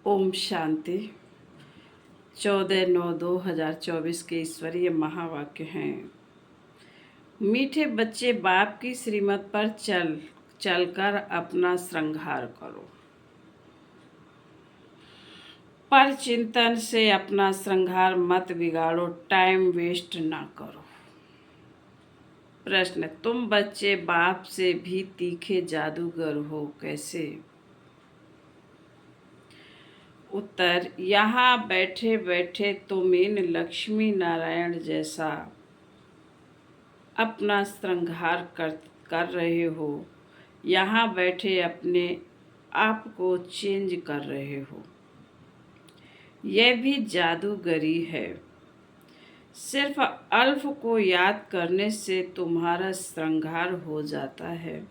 ओम शांति। 14/9/2024 के ईश्वरीय महावाक्य हैं। मीठे बच्चे, बाप की श्रीमत पर चलकर अपना श्रृंगार करो। पर चिंतन से अपना श्रृंगार मत बिगाड़ो, टाइम वेस्ट ना करो। प्रश्न: तुम बच्चे बाप से भी तीखे जादूगर हो, कैसे? उत्तर: यहाँ बैठे बैठे तुम इन लक्ष्मी नारायण जैसा अपना श्रृंगार कर रहे हो। यहाँ बैठे अपने आप को चेंज कर रहे हो। यह भी जादूगरी है। सिर्फ अल्फ को याद करने से तुम्हारा श्रृंगार हो जाता है।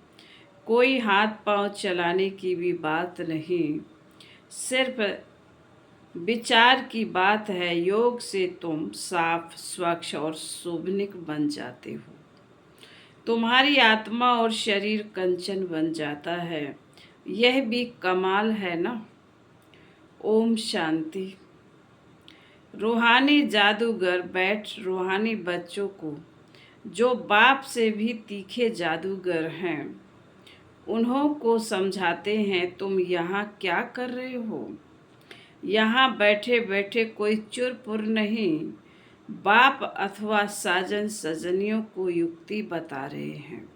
कोई हाथ पांव चलाने की भी बात नहीं, सिर्फ विचार की बात है। योग से तुम साफ, स्वच्छ और शोभनिक बन जाते हो। तुम्हारी आत्मा और शरीर कंचन बन जाता है। यह भी कमाल है ना। ओम शांति। रूहानी जादूगर बैठ रूहानी बच्चों को, जो बाप से भी तीखे जादूगर हैं, उन्हों को समझाते हैं, तुम यहाँ क्या कर रहे हो? यहाँ बैठे बैठे कोई चुरपुर नहीं, बाप अथवा साजन सजनियों को युक्ति बता रहे हैं।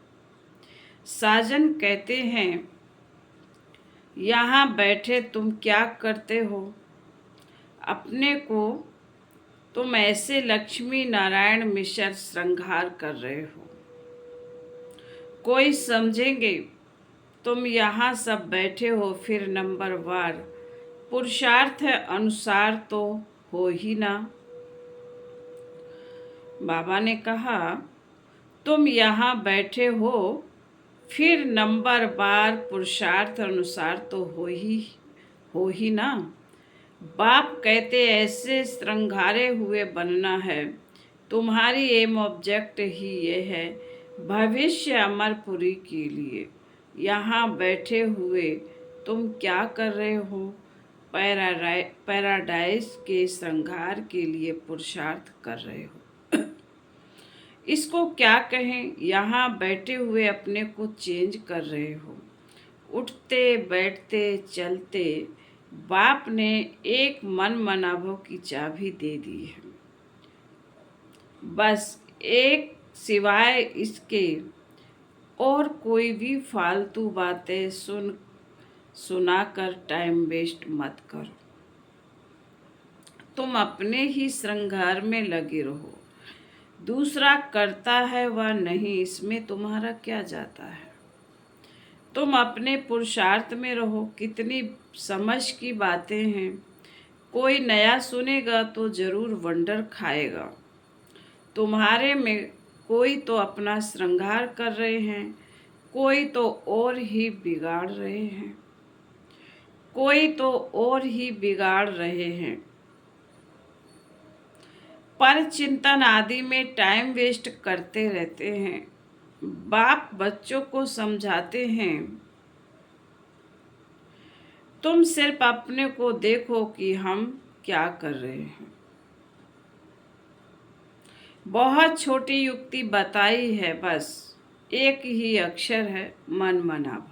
साजन कहते हैं, यहाँ बैठे तुम क्या करते हो? अपने को तुम ऐसे लक्ष्मी नारायण मिश्र श्रृंगार कर रहे हो। कोई समझेंगे तुम यहाँ सब बैठे हो, फिर नंबर वार पुरुषार्थ अनुसार तो हो ही ना। बाबा ने कहा, तुम यहाँ बैठे हो, फिर नंबर बार पुरुषार्थ अनुसार तो हो ही ना। बाप कहते ऐसे श्रृंगारे हुए बनना है। तुम्हारी एम ऑब्जेक्ट ही ये है, भविष्य अमरपुरी के लिए। यहाँ बैठे हुए तुम क्या कर रहे हो? पैराडाइज के श्रृंगार के लिए पुरुषार्थ कर रहे हो। इसको क्या कहें? यहाँ बैठे हुए अपने को चेंज कर रहे हो। उठते बैठते चलते बाप ने एक मन मनाभव की चाबी दे दी है। बस एक, सिवाय इसके और कोई भी फालतू बातें सुनाकर टाइम वेस्ट मत करो। तुम अपने ही श्रृंगार में लगे रहो। दूसरा करता है वह नहीं, इसमें तुम्हारा क्या जाता है? तुम अपने पुरुषार्थ में रहो। कितनी समझ की बातें हैं। कोई नया सुनेगा तो जरूर वंडर खाएगा। तुम्हारे में कोई तो अपना श्रृंगार कर रहे हैं, कोई तो और ही बिगाड़ रहे हैं, पर चिंतन आदि में टाइम वेस्ट करते रहते हैं। बाप बच्चों को समझाते हैं, तुम सिर्फ अपने को देखो कि हम क्या कर रहे हैं। बहुत छोटी युक्ति बताई है, बस एक ही अक्षर है, मन मनाभव।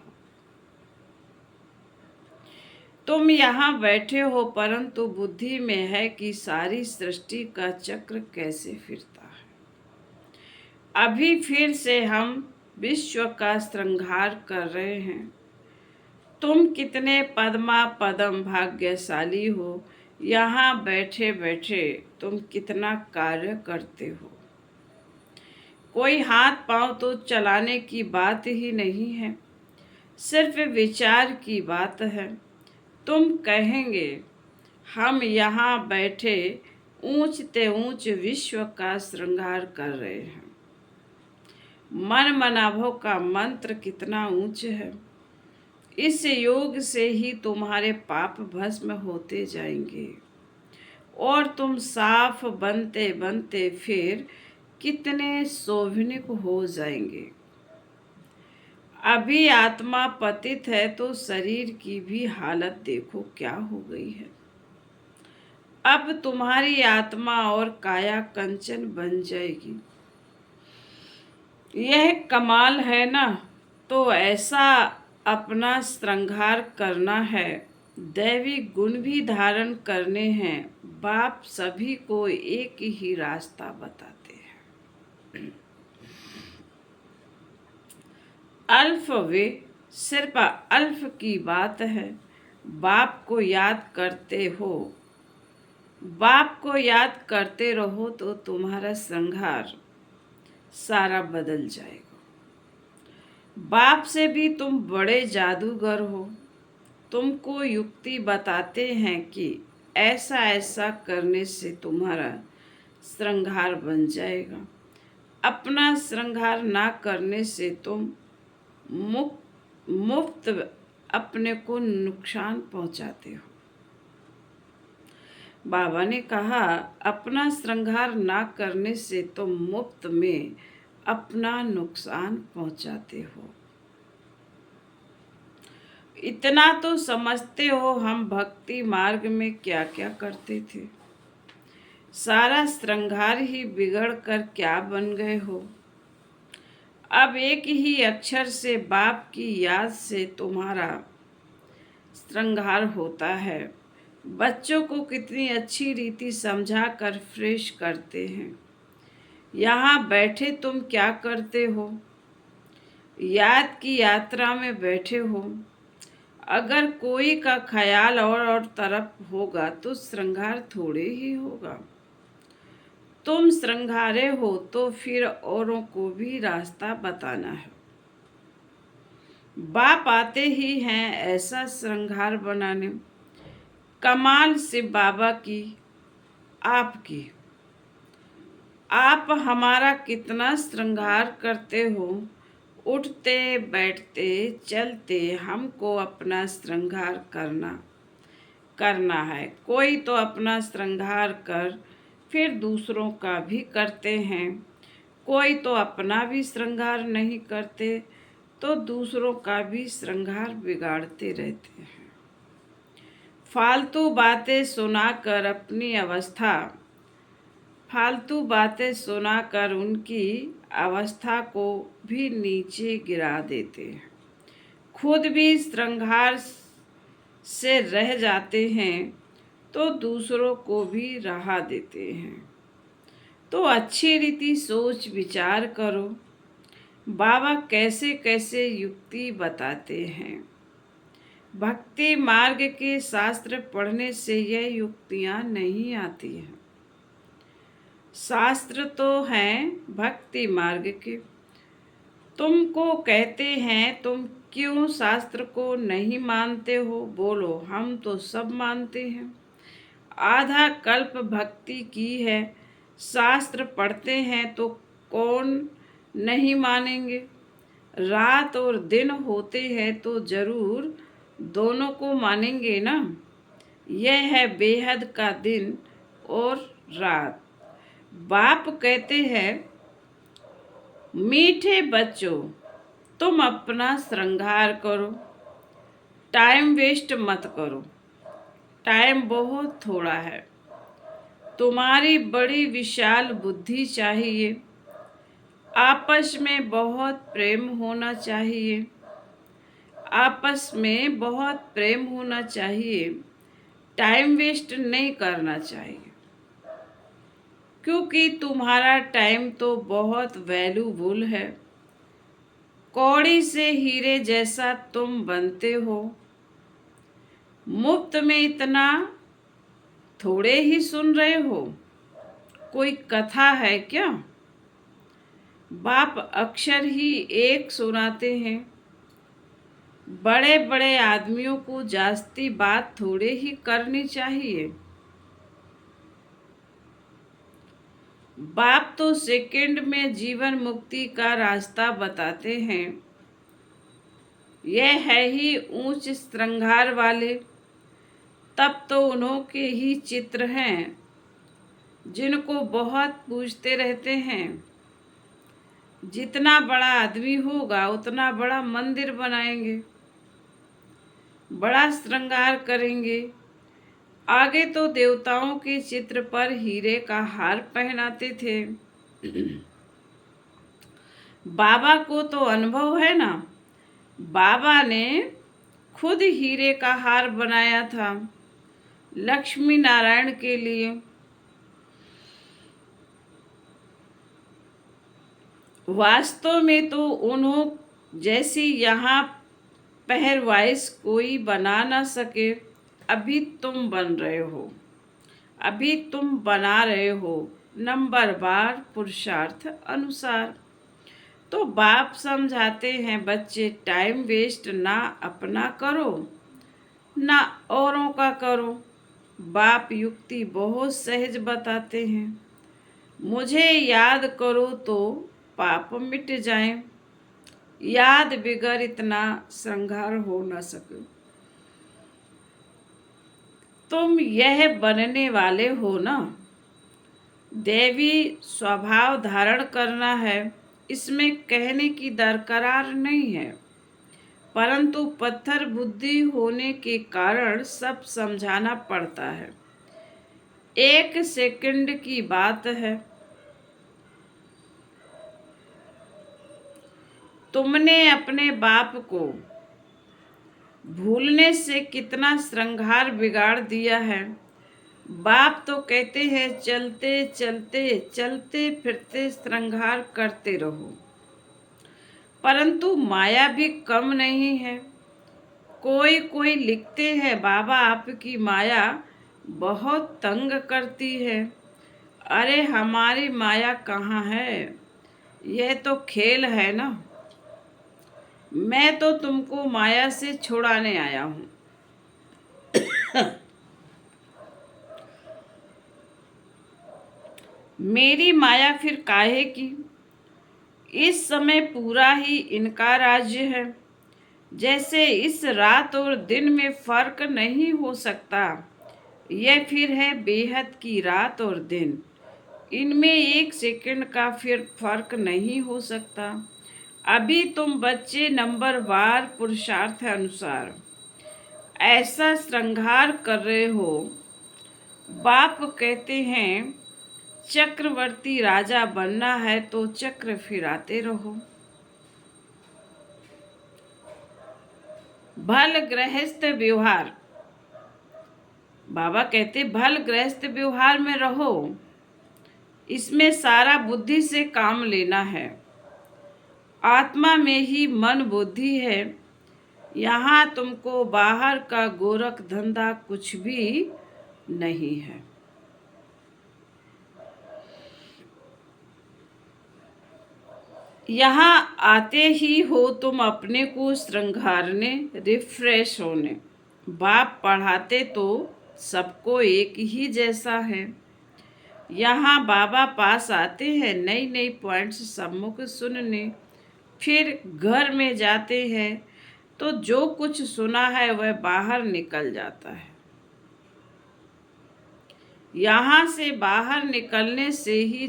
तुम यहाँ बैठे हो, परंतु बुद्धि में है कि सारी सृष्टि का चक्र कैसे फिरता है। अभी फिर से हम विश्व का श्रृंगार कर रहे हैं। तुम कितने पद्मा पदम भाग्यशाली हो। यहाँ बैठे बैठे तुम कितना कार्य करते हो। कोई हाथ पांव तो चलाने की बात ही नहीं है, सिर्फ विचार की बात है। तुम कहेंगे, हम यहाँ बैठे ऊंचते ऊंच विश्व का श्रृंगार कर रहे हैं। मन मनाभव का मंत्र कितना ऊंच है। इस योग से ही तुम्हारे पाप भस्म होते जाएंगे और तुम साफ बनते बनते फिर कितने शोभनिक हो जाएंगे। अभी आत्मा पतित है तो शरीर की भी हालत देखो क्या हो गई है। अब तुम्हारी आत्मा और काया कंचन बन जाएगी। यह कमाल है ना। तो ऐसा अपना श्रृंगार करना है, दैवी गुण भी धारण करने हैं। बाप सभी को एक ही रास्ता बताते हैं। अल्फ वे सिर्फ अल्फ की बात है। बाप को याद करते हो, बाप को याद करते रहो तो तुम्हारा श्रृंगार सारा बदल जाएगा। बाप से भी तुम बड़े जादूगर हो। तुमको युक्ति बताते हैं कि ऐसा ऐसा करने से तुम्हारा श्रृंगार बन जाएगा। अपना श्रृंगार ना करने से तुम मुफ्त अपने को नुकसान पहुंचाते हो। बाबा ने कहा, अपना श्रृंगार ना करने से तुम मुफ्त में अपना नुकसान पहुंचाते हो। इतना तो समझते हो हम भक्ति मार्ग में क्या क्या करते थे। सारा श्रृंगार ही बिगड़ कर क्या बन गए हो। अब एक ही अक्षर से बाप की याद से तुम्हारा श्रृंगार होता है। बच्चों को कितनी अच्छी रीति समझा कर फ्रेश करते हैं। यहाँ बैठे तुम क्या करते हो? याद की यात्रा में बैठे हो। अगर कोई का ख्याल और तरफ होगा तो श्रृंगार थोड़े ही होगा। तुम श्रृंगारे हो तो फिर औरों को भी रास्ता बताना है। बाप आते ही हैं ऐसा श्रृंगार बनाने। कमाल से बाबा की, आपकी। आप हमारा कितना श्रृंगार करते हो। उठते बैठते चलते हमको अपना श्रृंगार करना है। कोई तो अपना श्रृंगार कर फिर दूसरों का भी करते हैं। कोई तो अपना भी श्रृंगार नहीं करते तो दूसरों का भी श्रृंगार बिगाड़ते रहते हैं। फालतू बातें सुनाकर उनकी अवस्था को भी नीचे गिरा देते हैं। खुद भी श्रृंगार से रह जाते हैं तो दूसरों को भी राह देते हैं। तो अच्छी रीति सोच विचार करो। बाबा कैसे कैसे युक्ति बताते हैं। भक्ति मार्ग के शास्त्र पढ़ने से यह युक्तियाँ नहीं आती हैं। शास्त्र तो हैं भक्ति मार्ग के। तुमको कहते हैं तुम क्यों शास्त्र को नहीं मानते हो। बोलो हम तो सब मानते हैं। आधा कल्प भक्ति की है। शास्त्र पढ़ते हैं तो कौन नहीं मानेंगे। रात और दिन होते हैं तो जरूर दोनों को मानेंगे ना। यह है बेहद का दिन और रात। बाप कहते हैं, मीठे बच्चों तुम अपना श्रृंगार करो, टाइम वेस्ट मत करो। टाइम बहुत थोड़ा है। तुम्हारी बड़ी विशाल बुद्धि चाहिए। आपस में बहुत प्रेम होना चाहिए। आपस में बहुत प्रेम होना चाहिए। टाइम वेस्ट नहीं करना चाहिए, क्योंकि तुम्हारा टाइम तो बहुत वैल्यूबल है। कौड़ी से हीरे जैसा तुम बनते हो। मुफ्त में इतना थोड़े ही सुन रहे हो। कोई कथा है क्या? बाप अक्षर ही एक सुनाते हैं। बड़े बड़े आदमियों को जास्ती बात थोड़े ही करनी चाहिए। बाप तो सेकंड में जीवन मुक्ति का रास्ता बताते हैं। यह है ही ऊंच श्रृंगार वाले। तब तो उन्हों के ही चित्र हैं जिनको बहुत पूजते रहते हैं। जितना बड़ा आदमी होगा उतना बड़ा मंदिर बनाएंगे, बड़ा श्रृंगार करेंगे। आगे तो देवताओं के चित्र पर हीरे का हार पहनाते थे। बाबा को तो अनुभव है ना, बाबा ने खुद हीरे का हार बनाया था लक्ष्मी नारायण के लिए। वास्तव में तो उन्हों जैसी यहाँ पहरवाइश कोई बना ना सके। अभी तुम बन रहे हो, अभी तुम बना रहे हो, नंबरवार पुरुषार्थ अनुसार। तो बाप समझाते हैं, बच्चे टाइम वेस्ट ना अपना करो ना औरों का करो। बाप युक्ति बहुत सहज बताते हैं। मुझे याद करो तो पाप मिट जाएं, याद बिगर इतना श्रृंगार हो न सके। तुम यह बनने वाले हो ना, देवी स्वभाव धारण करना है, इसमें कहने की दरकार नहीं है। परंतु पत्थर बुद्धि होने के कारण सब समझाना पड़ता है। 1 सेकंड की बात है। तुमने अपने बाप को भूलने से कितना श्रृंगार बिगाड़ दिया है। बाप तो कहते हैं चलते चलते चलते फिरते श्रृंगार करते रहो, परंतु माया भी कम नहीं है। कोई कोई लिखते हैं, बाबा आपकी माया बहुत तंग करती है। अरे हमारी माया कहाँ है, यह तो खेल है ना। मैं तो तुमको माया से छुड़ाने आया हूँ। मेरी माया फिर काहे की। इस समय पूरा ही इनका राज्य है। जैसे इस रात और दिन में फर्क नहीं हो सकता, यह फिर है बेहद की रात और दिन। इनमें 1 सेकंड का फिर फर्क नहीं हो सकता। अभी तुम बच्चे नंबरवार पुरुषार्थ अनुसार ऐसा श्रृंगार कर रहे हो। बाप कहते हैं चक्रवर्ती राजा बनना है तो चक्र फिराते रहो। भल गृहस्थ व्यवहार, बाबा कहते भल गृहस्थ व्यवहार में रहो। इसमें सारा बुद्धि से काम लेना है। आत्मा में ही मन बुद्धि है। यहाँ तुमको बाहर का गोरख धंधा कुछ भी नहीं है। यहाँ आते ही हो तुम अपने को श्रृंगारने, रिफ्रेश होने। बाप पढ़ाते तो सबको एक ही जैसा है। यहाँ बाबा पास आते हैं नई नई पॉइंट्स सम्मुख सुनने। फिर घर में जाते हैं तो जो कुछ सुना है वह बाहर निकल जाता है। यहाँ से बाहर निकलने से ही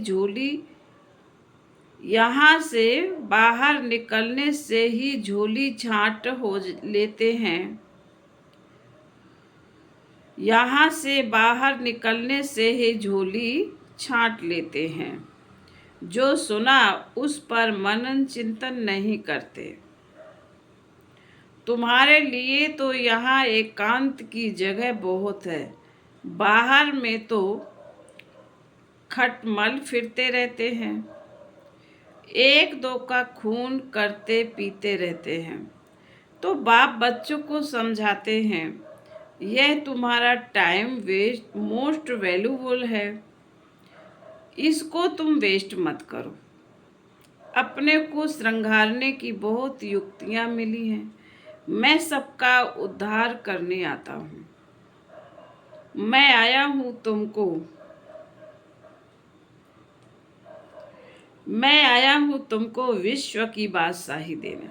झोली छांट हो लेते हैं। यहाँ से बाहर निकलने से ही झोली छांट लेते हैं। जो सुना उस पर मनन चिंतन नहीं करते। तुम्हारे लिए तो यहाँ एकांत की जगह बहुत है। बाहर में तो खटमल फिरते रहते हैं, 1-2 का खून करते पीते रहते हैं। तो बाप बच्चों को समझाते हैं, यह तुम्हारा टाइम वेस्ट मोस्ट वैल्यूबल है, इसको तुम वेस्ट मत करो। अपने को श्रृंगारने की बहुत युक्तियाँ मिली हैं। मैं सबका उद्धार करने आता हूँ। मैं आया हूँ तुमको विश्व की बादशाही देने।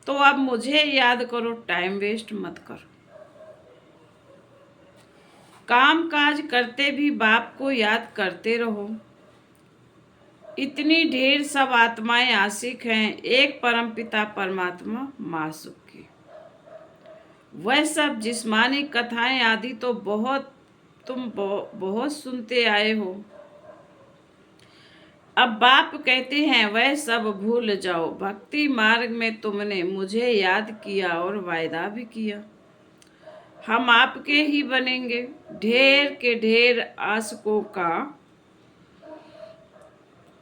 तो अब मुझे याद करो, टाइम वेस्ट मत करो। काम काज करते भी बाप को याद करते रहो। इतनी ढेर सब आत्माएं आशिक हैं एक परमपिता परमात्मा मासूक की। वह सब जिस्मानी कथाएं आदि तो तुम बहुत सुनते आए हो। अब बाप कहते हैं वह सब भूल जाओ। भक्ति मार्ग में तुमने मुझे याद किया और वायदा भी किया, हम आपके ही बनेंगे। ढेर के ढेर आशिकों का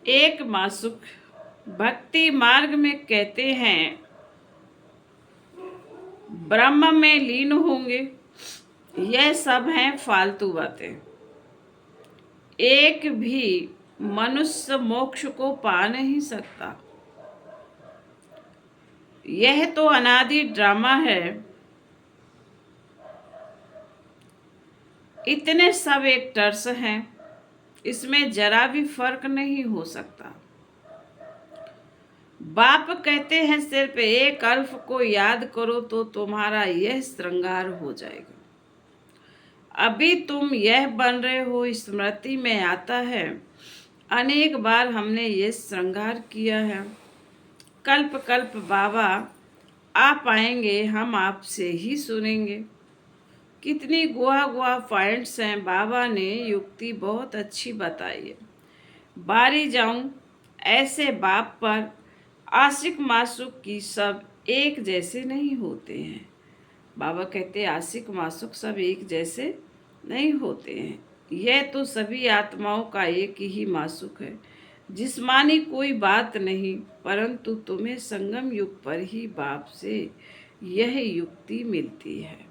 एक मासूक भक्ति मार्ग में कहते हैं ब्रह्म में लीन होंगे। यह सब हैं फालतू बातें। एक भी मनुष्य मोक्ष को पा नहीं सकता। यह तो अनादि ड्रामा है। इतने सब एक्टर्स हैं, इसमें जरा भी फर्क नहीं हो सकता। बाप कहते हैं सिर्फ एक अल्फ को याद करो तो तुम्हारा यह श्रृंगार हो जाएगा। अभी तुम यह बन रहे हो, स्मृति में आता है अनेक बार हमने ये श्रृंगार किया है। कल्प कल्प बाबा आ पाएंगे, हम आपसे ही सुनेंगे। कितनी गुआ गुआ पॉइंट्स हैं। बाबा ने युक्ति बहुत अच्छी बताई है। बारी जाऊं ऐसे बाप पर। आशिक मासूक की सब एक जैसे नहीं होते हैं। बाबा कहते आशिक मासूक सब एक जैसे नहीं होते हैं। यह तो सभी आत्माओं का एक ही मासूक है। जिस्मानी कोई बात नहीं, परंतु तुम्हें संगम युग पर ही बाप से यह युक्ति मिलती है।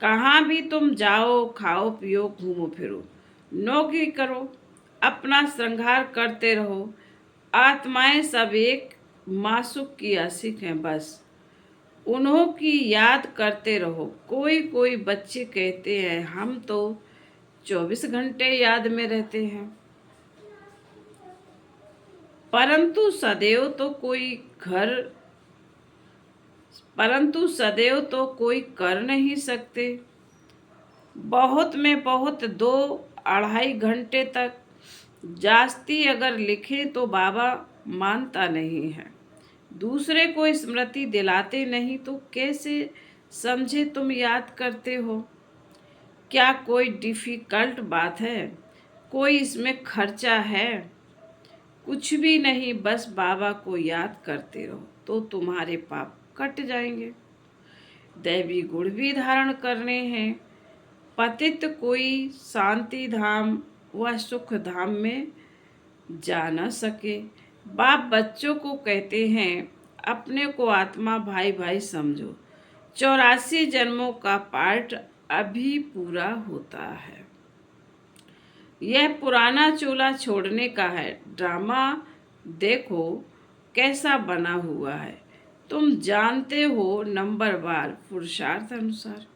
कहाँ भी तुम जाओ, खाओ पियो, घूमो फिरो, नौकरी करो, अपना श्रृंगार करते रहो। आत्माएं सब एक मासूक की आशिक हैं। बस उन्हों की याद करते रहो। कोई कोई बच्चे कहते हैं हम तो 24 घंटे याद में रहते हैं, परंतु सदैव तो कोई कर नहीं सकते। बहुत में बहुत 2-2.5 घंटे तक जास्ती अगर लिखे तो बाबा मानता नहीं है। दूसरे को स्मृति दिलाते नहीं तो कैसे समझे तुम याद करते हो। क्या कोई डिफिकल्ट बात है? कोई इसमें खर्चा है? कुछ भी नहीं। बस बाबा को याद करते रहो तो तुम्हारे पाप कट जाएंगे। दैवी गुण भी धारण करने हैं। पतित कोई शांति धाम व सुख धाम में जा न सके। बाप बच्चों को कहते हैं अपने को आत्मा भाई भाई समझो। 84 जन्मों का पार्ट अभी पूरा होता है। यह पुराना चोला छोड़ने का है। ड्रामा देखो कैसा बना हुआ है। तुम जानते हो नंबरवार पुरुषार्थ अनुसार।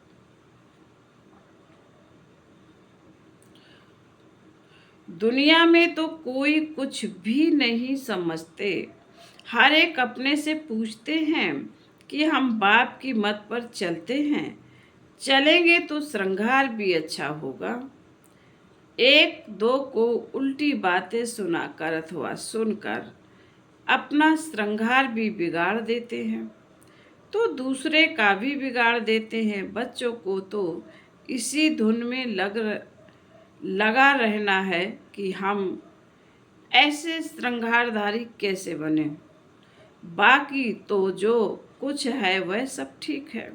दुनिया में तो कोई कुछ भी नहीं समझते। हर एक अपने से पूछते हैं कि हम बाप की मत पर चलते हैं। चलेंगे तो श्रृंगार भी अच्छा होगा। एक दो को उल्टी बातें सुनाकर अथवा सुनकर अपना श्रृंगार भी बिगाड़ देते हैं, तो दूसरे का भी बिगाड़ देते हैं। बच्चों को तो इसी धुन में लगा रहना है कि हम ऐसे श्रृंगारधारी कैसे बने। बाकी तो जो कुछ है वह सब ठीक है।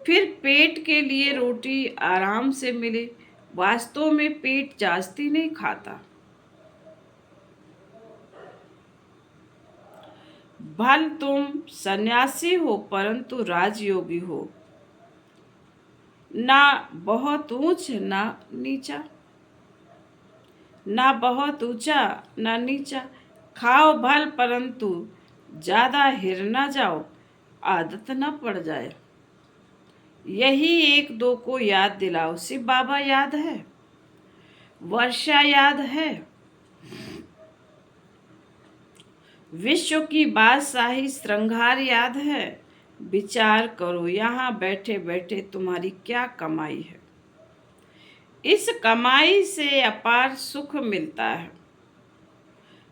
फिर पेट के लिए रोटी आराम से मिले। वास्तव में पेट जास्ती नहीं खाता। भल तुम सन्यासी हो परंतु राजयोगी हो। ना बहुत ऊंच ना नीचा, ना बहुत ऊंचा ना नीचा। खाओ भल परंतु ज्यादा हिर ना जाओ, आदत ना पड़ जाए। यही एक दो को याद दिलाओ। शिव बाबा याद है, वर्षा याद है, विश्व की बादशाही श्रृंगार याद है। विचार करो यहाँ बैठे बैठे तुम्हारी क्या कमाई है। इस कमाई से अपार सुख मिलता है।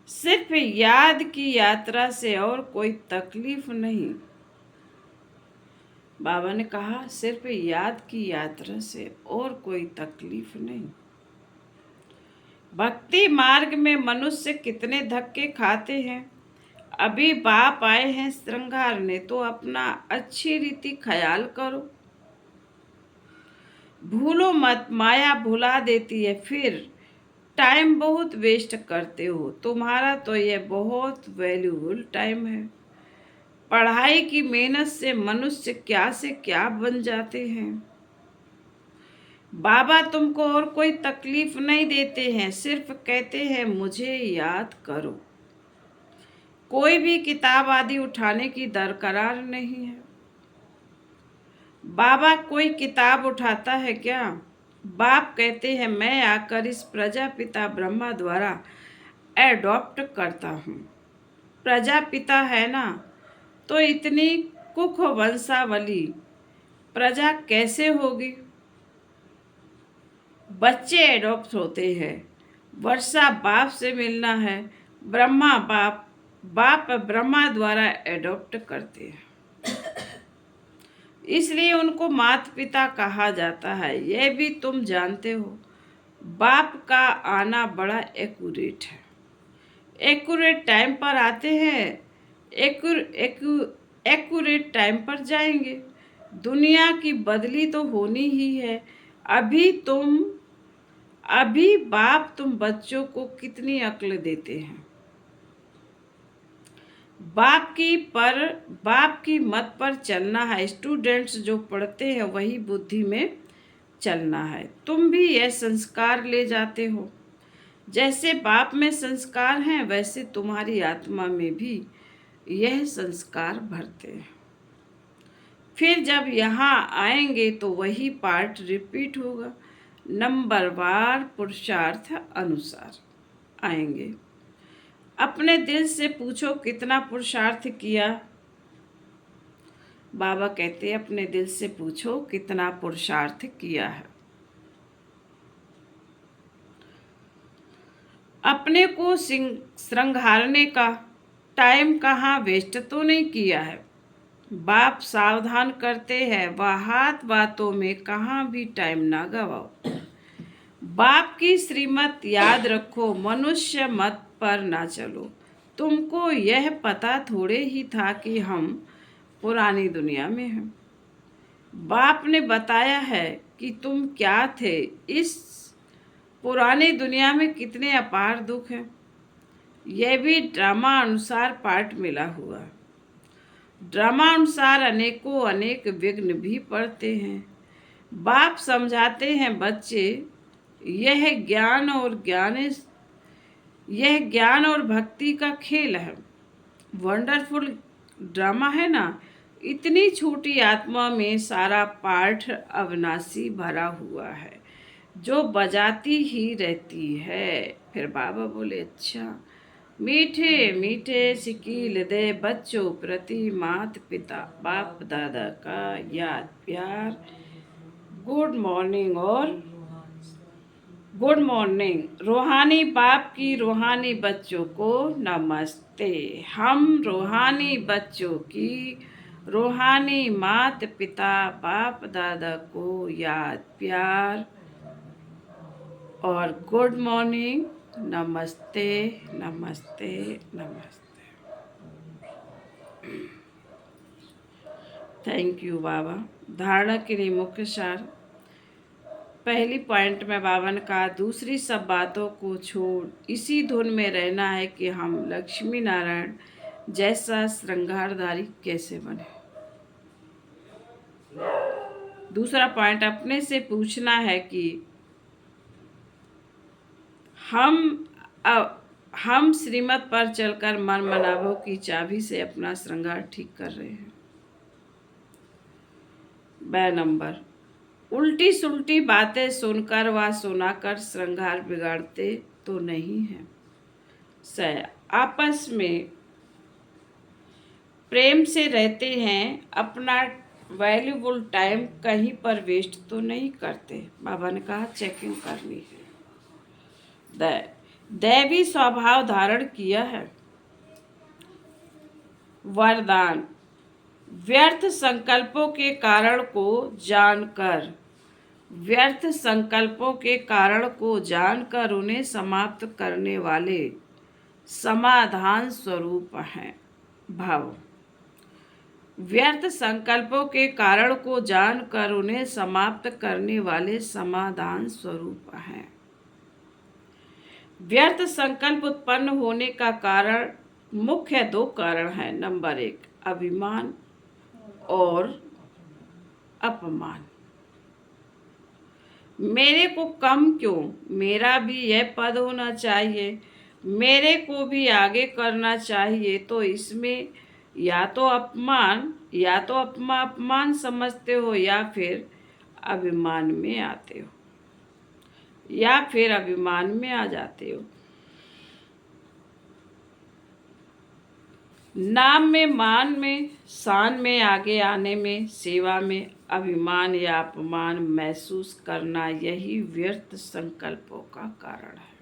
सिर्फ याद की यात्रा से और कोई तकलीफ नहीं। बाबा ने कहा सिर्फ याद की यात्रा से और कोई तकलीफ नहीं। भक्ति मार्ग में मनुष्य कितने धक्के खाते हैं। अभी बाप आए हैं श्रृंगारने, तो अपना अच्छी रीति ख्याल करो। भूलो मत, माया भुला देती है, फिर टाइम बहुत वेस्ट करते हो। तुम्हारा तो ये बहुत वैल्यूबल टाइम है। पढ़ाई की मेहनत से मनुष्य क्या से क्या बन जाते हैं। बाबा तुमको और कोई तकलीफ नहीं देते हैं, सिर्फ कहते हैं मुझे याद करो। कोई भी किताब आदि उठाने की दरकार नहीं है। बाबा कोई किताब उठाता है क्या? बाप कहते हैं मैं आकर इस प्रजापिता ब्रह्मा द्वारा एडॉप्ट करता हूँ। प्रजापिता है ना, तो इतनी कुख वंशावली प्रजा कैसे होगी? बच्चे एडॉप्ट होते हैं। वर्षा बाप से मिलना है। ब्रह्मा बाप ब्रह्मा द्वारा एडॉप्ट करते हैं, इसलिए उनको माता पिता कहा जाता है। यह भी तुम जानते हो। बाप का आना बड़ा एक्यूरेट है। एक्यूरेट टाइम पर आते हैं, एक्यूरेट टाइम पर जाएंगे। दुनिया की बदली तो होनी ही है। अभी बाप तुम बच्चों को कितनी अक्ल देते हैं। बाप की मत पर चलना है। स्टूडेंट्स जो पढ़ते हैं वही बुद्धि में चलना है। तुम भी यह संस्कार ले जाते हो। जैसे बाप में संस्कार हैं, वैसे तुम्हारी आत्मा में भी यह संस्कार भरते हैं। फिर जब यहाँ आएंगे तो वही पार्ट रिपीट होगा। नंबरवार पुरुषार्थ अनुसार आएंगे। अपने दिल से पूछो कितना पुरुषार्थ किया। बाबा कहते हैं अपने दिल से पूछो कितना पुरुषार्थ किया है। अपने को श्रृंगारने का टाइम कहाँ वेस्ट तो नहीं किया है। बाप सावधान करते हैं, बात बातों में कहाँ भी टाइम ना गवाओ। बाप की श्रीमत याद रखो, मनुष्य मत पर ना चलो। तुमको यह पता थोड़े ही था कि हम पुरानी दुनिया में हैं। बाप ने बताया है कि तुम क्या थे। इस पुरानी दुनिया में कितने अपार दुख हैं। यह भी ड्रामा अनुसार पार्ट मिला हुआ। ड्रामा अनुसार अनेक विघ्न भी पड़ते हैं। बाप समझाते हैं बच्चे, यह ज्ञान और भक्ति का खेल है। वंडरफुल ड्रामा है ना। इतनी छोटी आत्मा में सारा पाठ अविनाशी भरा हुआ है, जो बजाती ही रहती है। फिर बाबा बोले अच्छा, मीठे मीठे सिकील दे बच्चों प्रति माता पिता बाप दादा का याद प्यार। गुड मॉर्निंग रूहानी बाप की रूहानी बच्चों को नमस्ते। हम रूहानी बच्चों की रूहानी माता पिता बाप दादा को याद प्यार और गुड मॉर्निंग, नमस्ते नमस्ते नमस्ते। थैंक यू बाबा। धारणा के लिए मुख्य सार। पहली पॉइंट में बाबा ने कहा दूसरी सब बातों को छोड़ इसी धुन में रहना है कि हम लक्ष्मी नारायण जैसा श्रृंगारधारी कैसे बने। दूसरा पॉइंट अपने से पूछना है कि हम श्रीमत पर चलकर मन मनाभों की चाबी से अपना श्रृंगार ठीक कर रहे हैं। ब नंबर, उल्टी सुल्टी बातें सुनकर व सुनाकर श्रृंगार बिगाड़ते तो नहीं हैं। स, आपस में प्रेम से रहते हैं, अपना वैल्यूबल टाइम कहीं पर वेस्ट तो नहीं करते। बाबा ने कहा चेकिंग करनी है। दैवी स्वभाव धारण किया है। वरदान, व्यर्थ संकल्पों के कारण को जानकर, व्यर्थ संकल्पों के कारण को जानकर उन्हें समाप्त करने वाले समाधान स्वरूप हैं। भाव, व्यर्थ संकल्पों के कारण को जानकर उन्हें समाप्त करने वाले समाधान स्वरूप हैं। व्यर्थ संकल्प उत्पन्न होने का कारण मुख्य दो कारण हैं। नंबर 1, अभिमान और अपमान। मेरे को कम क्यों, मेरा भी यह पद होना चाहिए, मेरे को भी आगे करना चाहिए। तो इसमें या तो अपमान समझते हो या फिर अभिमान में आते हो, या फिर अभिमान में आ जाते हो। नाम में, मान में, शान में आगे आने में, सेवा में अभिमान या अपमान महसूस करना, यही व्यर्थ संकल्पों का कारण है।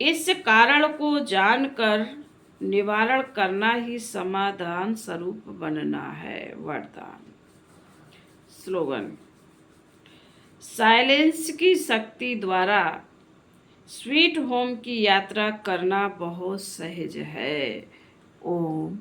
इस कारण को जानकर निवारण करना ही समाधान स्वरूप बनना है। वरदान। स्लोगन, साइलेंस की शक्ति द्वारा स्वीट होम की यात्रा करना बहुत सहज है। ओम